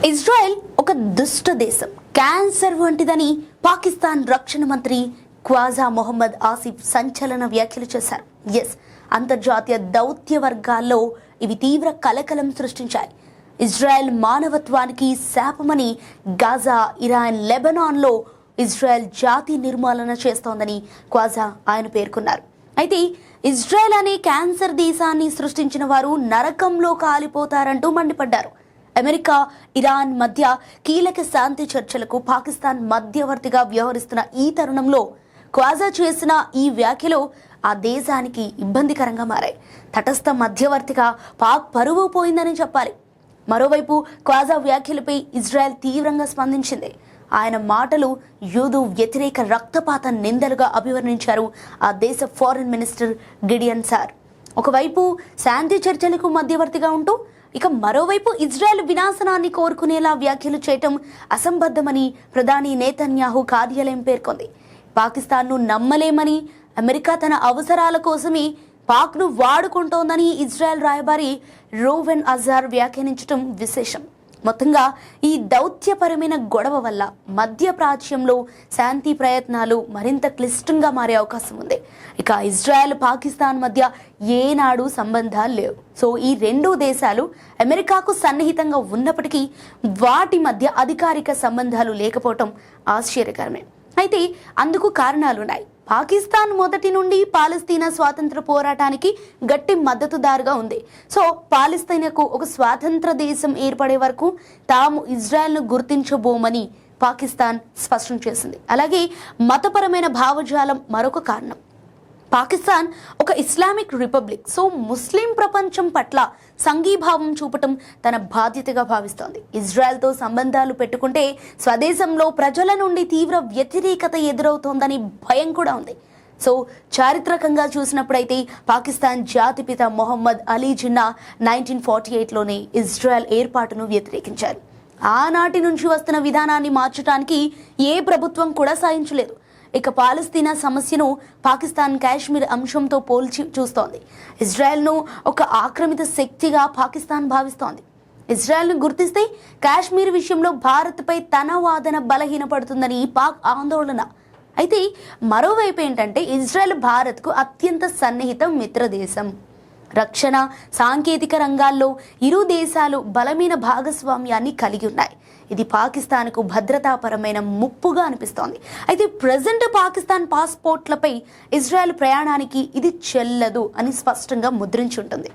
Israel ఒక దుష్ట దేశం, క్యాన్సర్ వంటిదని పాకిస్తాన్ రక్షణ మంత్రి ఖ్వాజా మొహమ్మద్ ఆసిఫ్ సంచలన వ్యాఖ్యలు చేశారు. అంతర్జాతీయ దౌత్య వర్గాల్లో ఇవి తీవ్ర కలకలం సృష్టించాయి. ఇజ్రాయెల్ మానవత్వానికి శాపమని, గాజా, ఇరాన్, లెబనాన్లో ఇజ్రాయెల్ జాతి నిర్మూలన చేస్తోందని ఖ్వాజా ఆయన పేర్కొన్నారు. అయితే ఇజ్రాయెల్ అనే క్యాన్సర్ దేశాన్ని సృష్టించిన వారు నరకంలో కాలిపోతారంటూ మండిపడ్డారు. అమెరికా, ఇరాన్ మధ్య కీలక శాంతి చర్చలకు పాకిస్తాన్ మధ్యవర్తిగా వ్యవహరిస్తున్న ఈ తరుణంలో ఖ్వాజా చేసిన ఈ వ్యాఖ్యలు ఆ దేశానికి ఇబ్బందికరంగా మారాయి. తటస్థ మధ్యవర్తిగా పాక్ పరువు పోయిందని చెప్పాలి. మరోవైపు ఖ్వాజా వ్యాఖ్యలపై ఇజ్రాయెల్ తీవ్రంగా స్పందించింది. ఆయన మాటలు యూదు వ్యతిరేక రక్తపాత నిందలుగా అభివర్ణించారు ఆ దేశ ఫారెన్ మినిస్టర్ గిడియన్ సార్. ఒకవైపు శాంతి చర్చలకు మధ్యవర్తిగా ఉంటూ ఇక మరోవైపు ఇజ్రాయెల్ వినాశనాన్ని కోరుకునేలా వ్యాఖ్యలు చేయటం అసంబద్ధమని ప్రధాని నేతన్యాహు కార్యాలయం పేర్కొంది. పాకిస్తాన్ను నమ్మలేమని, అమెరికా తన అవసరాల కోసమే పాక్ను వాడుకుంటోందని ఇజ్రాయెల్ రాయబారి రోవెన్ అజార్ వ్యాఖ్యానించడం విశేషం. మొత్తంగా ఈ దౌత్యపరమైన గొడవ వల్ల మధ్యప్రాచ్యంలో శాంతి ప్రయత్నాలు మరింత క్లిష్టంగా మారే అవకాశం ఉంది. ఇక ఇజ్రాయెల్, పాకిస్తాన్ మధ్య ఏనాడు సంబంధాలు లేవు. సో ఈ రెండు దేశాలు అమెరికాకు సన్నిహితంగా ఉన్నప్పటికీ వాటి మధ్య అధికారిక సంబంధాలు లేకపోవటం ఆశ్చర్యకరమే. అయితే అందుకు కారణాలున్నాయి. పాకిస్తాన్ మొదటి నుండి పాలస్తీనా స్వాతంత్ర పోరాటానికి గట్టి మద్దతుదారుగా ఉంది. సో పాలస్తీనాకు ఒక స్వాతంత్ర దేశం ఏర్పడే వరకు తాము ఇజ్రాయెల్ను గుర్తించబోమని పాకిస్తాన్ స్పష్టం చేసింది. అలాగే మతపరమైన భావజాలం మరొక కారణం. పాకిస్తాన్ ఒక ఇస్లామిక్ రిపబ్లిక్. సో ముస్లిం ప్రపంచం పట్ల సంఘీభావం చూపటం తన బాధ్యతగా భావిస్తోంది. ఇజ్రాయెల్తో సంబంధాలు పెట్టుకుంటే స్వదేశంలో ప్రజల నుండి తీవ్ర వ్యతిరేకత ఎదురవుతోందని భయం కూడా ఉంది. సో చారిత్రకంగా చూసినప్పుడైతే పాకిస్తాన్ జాతిపిత మొహమ్మద్ అలీ జిన్నా 1948లోనే ఇజ్రాయెల్ ఏర్పాటును వ్యతిరేకించారు. ఆనాటి నుంచి వస్తున్న విధానాన్ని మార్చడానికి ఏ ప్రభుత్వం కూడా సాధించలేదు. ఇక పాలస్తీనా సమస్యను పాకిస్తాన్ కాశ్మీర్ అంశంతో పోల్చి చూస్తోంది. ఇజ్రాయెల్ను ఒక ఆక్రమిత శక్తిగా పాకిస్తాన్ భావిస్తోంది. ఇజ్రాయెల్ను గుర్తిస్తే కాశ్మీర్ విషయంలో భారత్పై తన వాదన బలహీనపడుతుందని పాక్ ఆందోళన. అయితే మరోవైపు ఏంటంటే ఇజ్రాయెల్ భారత్కు అత్యంత సన్నిహిత మిత్రదేశం. రక్షణ, సాంకేతిక రంగాల్లో ఇరు దేశాలు బలమైన భాగస్వామ్యాన్ని కలిగి ఉన్నాయి. ఇది పాకిస్తాన్కు భద్రతాపరమైన ముప్పుగా అనిపిస్తోంది. అయితే ప్రజెంట్ పాకిస్తాన్ పాస్పోర్ట్లపై ఇజ్రాయెల్ ప్రయాణానికి ఇది చెల్లదు అని స్పష్టంగా ముద్రించి ఉంటుంది.